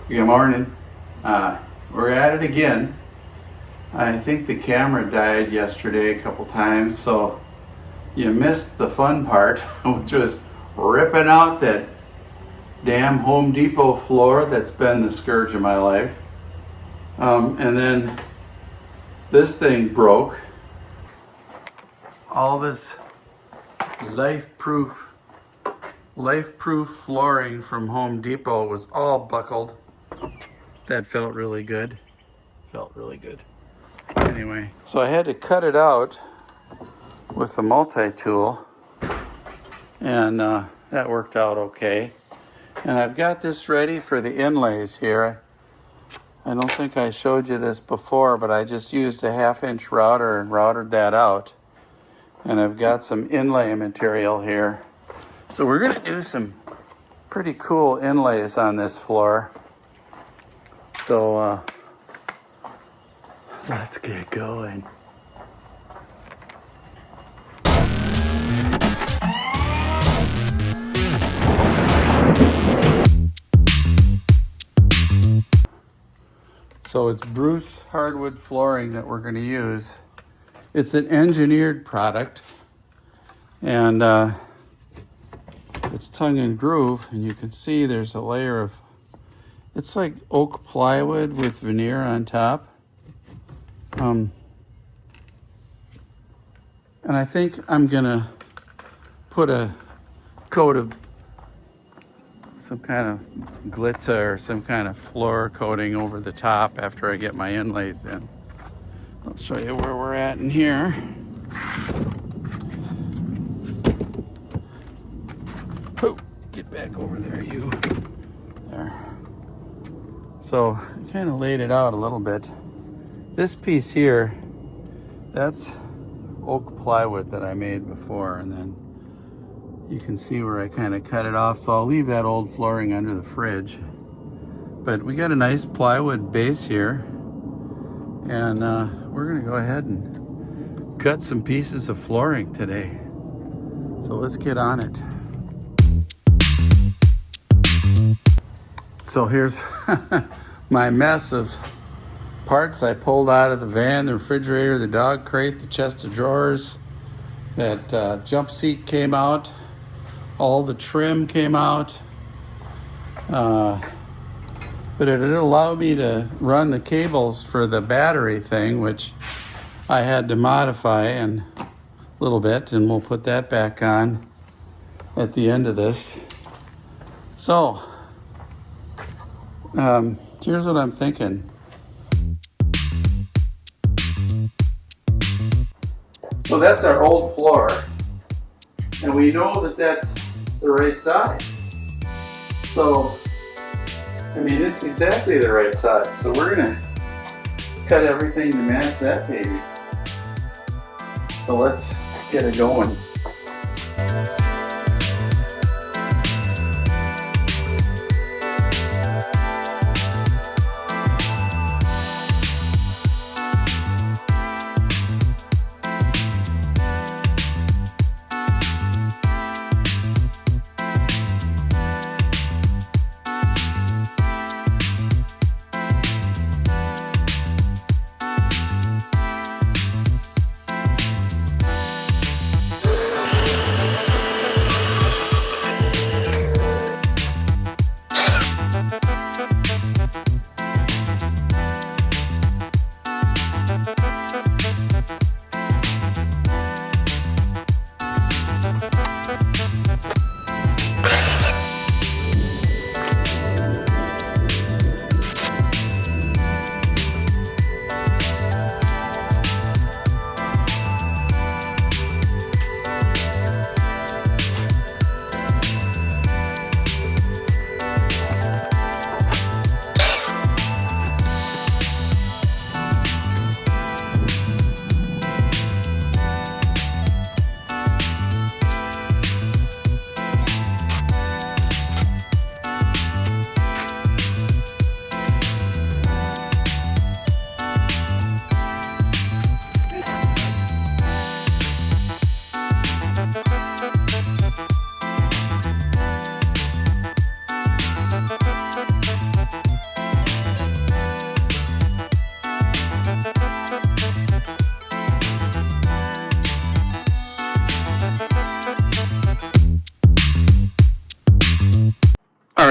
Good morning. We're at it again. I think the camera died yesterday a couple times, so you missed the fun part, which was ripping out that damn Home Depot floor that's been the scourge of my life. And then this thing broke. All this life-proof flooring from Home Depot was all buckled. That felt really good. Anyway, so I had to cut it out with the multi-tool, and that worked out okay. And I've got this ready for the inlays here. I don't think I showed you this before, but I just used a 1/2-inch router and routed that out. And I've got some inlay material here. So we're gonna do some pretty cool inlays on this floor. So let's get going. So it's Bruce hardwood flooring that we're going to use. It's an engineered product, and it's tongue and groove, and you can see there's a layer of, it's like oak plywood with veneer on top. And I think I'm gonna put a coat of some kind of glitter or some kind of floor coating over the top after I get my inlays in. I'll show you where we're at in here. Oh, get back over there, you. There. So I kind of laid it out a little bit. This piece here, that's oak plywood that I made before, and then you can see where I kind of cut it off. So I'll leave that old flooring under the fridge. But we got a nice plywood base here, and we're gonna go ahead and cut some pieces of flooring today. So let's get on it. So here's my mess of parts I pulled out of the van, the refrigerator, the dog crate, the chest of drawers. That jump seat came out. All the trim came out. But it didn't allow me to run the cables for the battery thing, which I had to modify a little bit, and we'll put that back on at the end of this. So, here's what I'm thinking. So that's our old floor, and we know that that's the right size. So, I mean, it's exactly the right size. So we're gonna cut everything to match that baby. So let's get it going.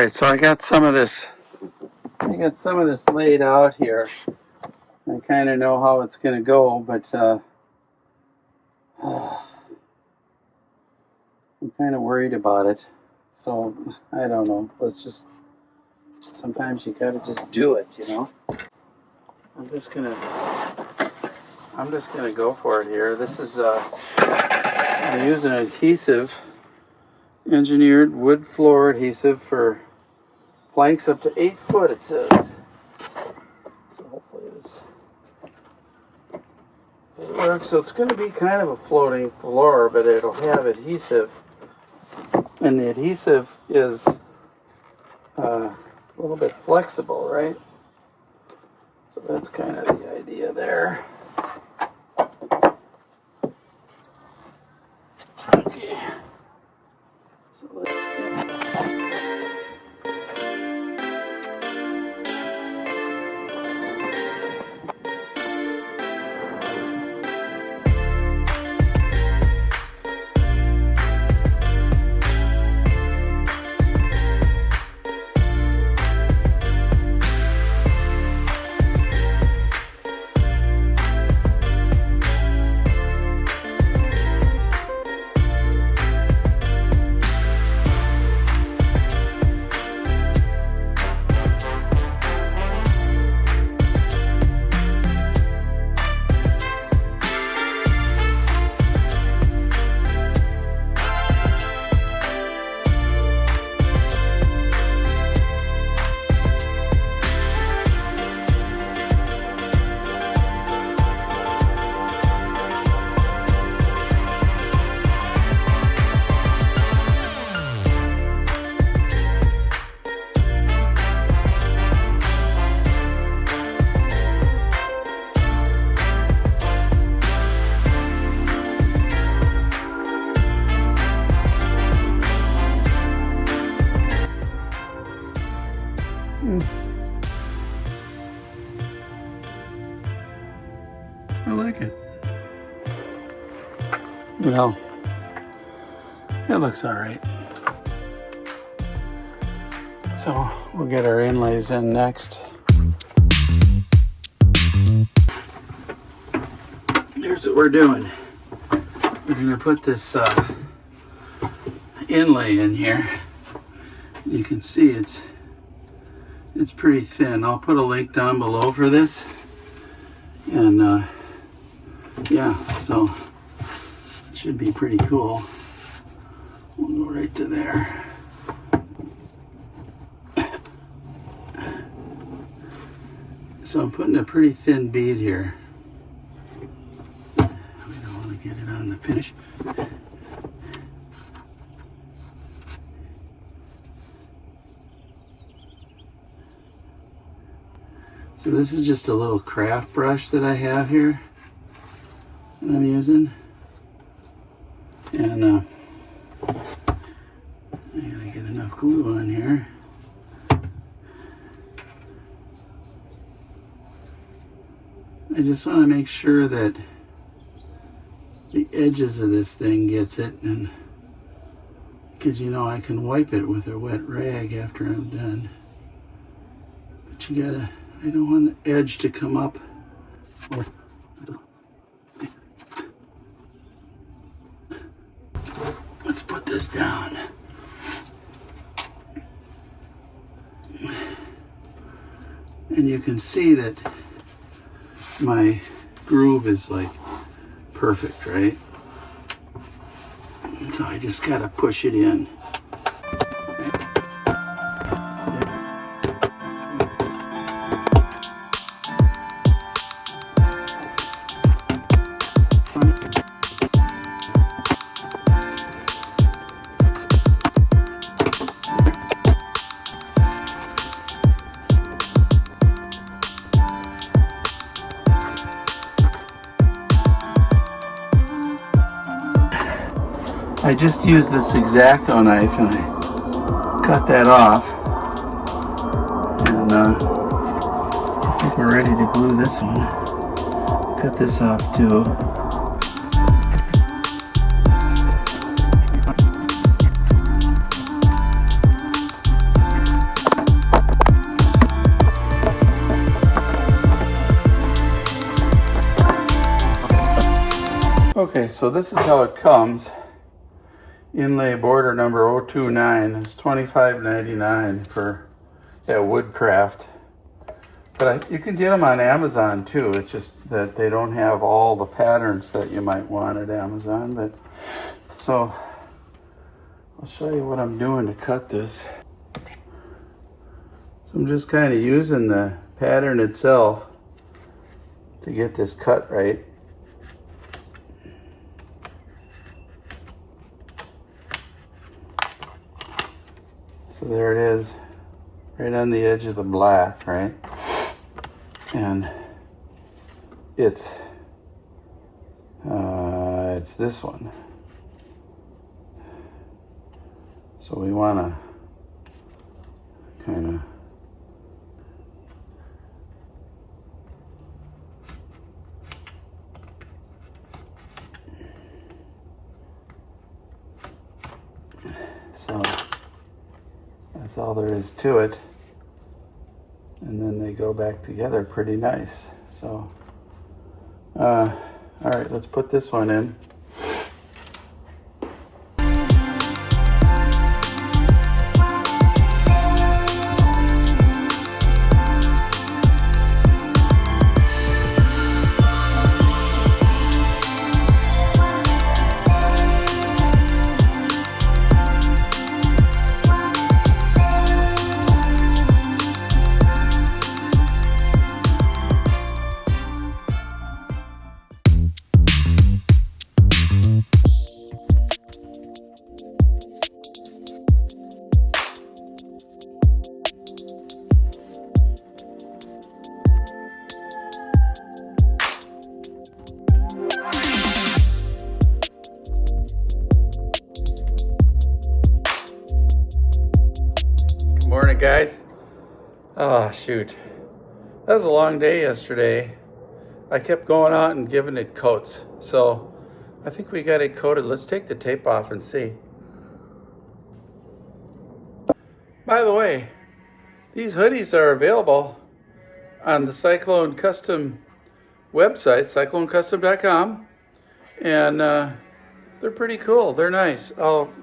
right, so I got some of this laid out here. I kind of know how it's going to go, but I'm kind of worried about it. So I don't know. Sometimes you gotta just do it, you know. I'm just gonna go for it here. This is I'm using adhesive, engineered wood floor adhesive for planks up to 8 foot, it says. So hopefully this works. So it's going to be kind of a floating floor, but it'll have adhesive, and the adhesive is a little bit flexible, right? So that's kind of the idea there. Okay. So let's I like it. Well, it looks all right. So we'll get our inlays in next. Here's what we're doing. We're going to put this inlay in here. You can see it's pretty thin. I'll put a link down below for this. And yeah, so it should be pretty cool. We'll go right to there. So I'm putting a pretty thin bead here. We don't want to get it on the finish. So this is just a little craft brush that I have here that I'm using. And I gotta get enough glue on here. I just want to make sure that the edges of this thing gets it, and because you know I can wipe it with a wet rag after I'm done. But you gotta, I don't want the edge to come up. Let's put this down. And you can see that my groove is like perfect, right? So I just gotta push it in. I just used this X-Acto knife and I cut that off, and I think we're ready to glue this one. Cut this off too. Okay, so this is how it comes. Inlay border number 029 is $25.99 for that Woodcraft. But you can get them on Amazon too. It's just that they don't have all the patterns that you might want at Amazon. But so I'll show you what I'm doing to cut this. So I'm just kind of using the pattern itself to get this cut right. So there it is, right on the edge of the black, right? And it's this one. So we want to kind of so that's all there is to it. And then they go back together pretty nice. So, all right, let's put this one in. Morning, guys. Oh, shoot. That was a long day yesterday. I kept going out and giving it coats. So I think we got it coated. Let's take the tape off and see. By the way, these hoodies are available on the Cyclone Custom website, cyclonecustom.com. And they're pretty cool. They're nice. Oh,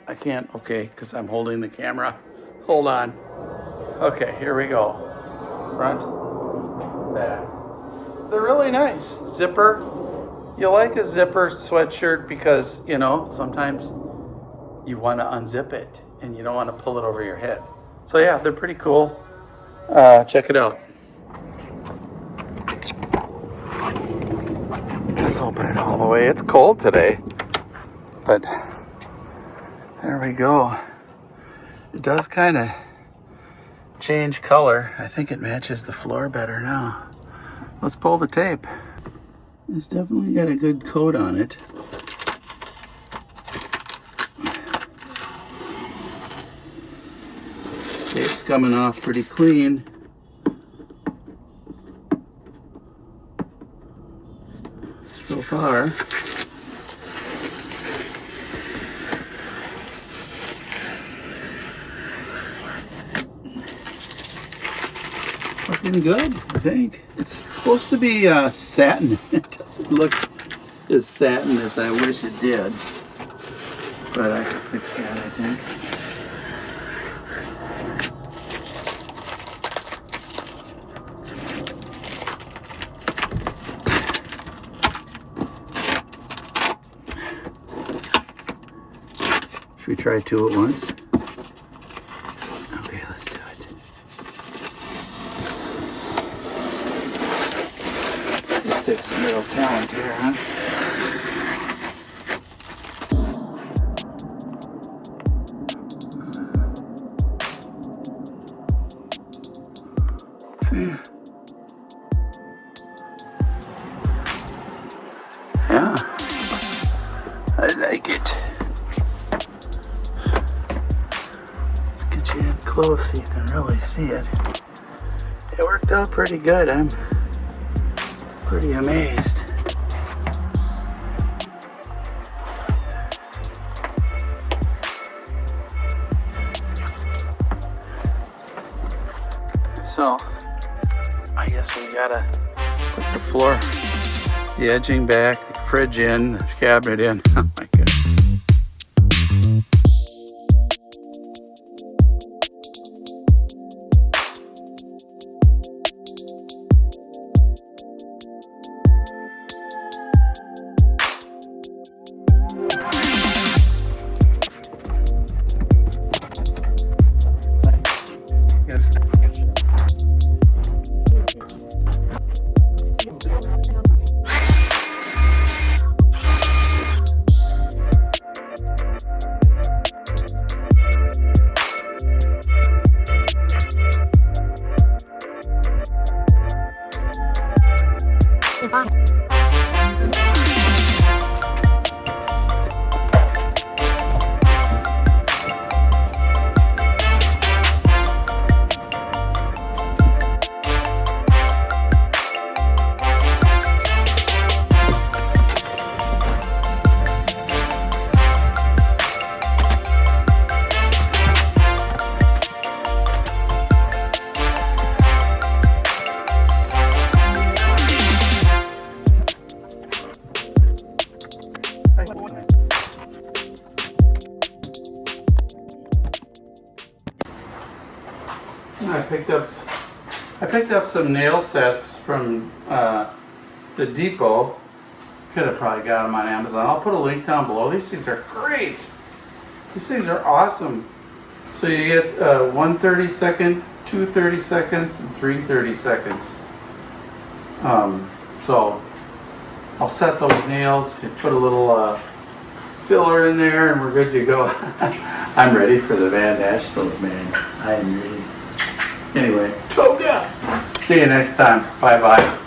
I can't. Okay, because I'm holding the camera. Hold on. Okay, here we go. Front, back. They're really nice. Zipper. You like a zipper sweatshirt because, you know, sometimes you want to unzip it and you don't want to pull it over your head. So yeah, they're pretty cool. Check it out. Let's open it all the way. It's cold today, but there we go. It does kind of change color. I think it matches the floor better now. Let's pull the tape. It's definitely got a good coat on it. Tape's coming off pretty clean. So far. Looking good, I think. It's supposed to be satin. It doesn't look as satin as I wish it did. But I can fix that, I think. Should we try two at once? Okay, let's do it. This takes some real talent here, huh? Yeah, I like it. Let's get you in close so you can really see it. It worked out pretty good. I'm pretty amazed. So, I guess we gotta put the floor, the edging back, the fridge in, the cabinet in. Oh my God. I picked up some nail sets from the depot. Could have probably got them on Amazon. I'll put a link down below. These things are great. These things are awesome. So you get 1 30-second, 2 30-seconds, and 3 30-seconds. So I'll set those nails, put a little filler in there, and we're good to go. I'm ready for the Van Asheville, man. I am ready. Anyway, toga! See you next time. Bye-bye.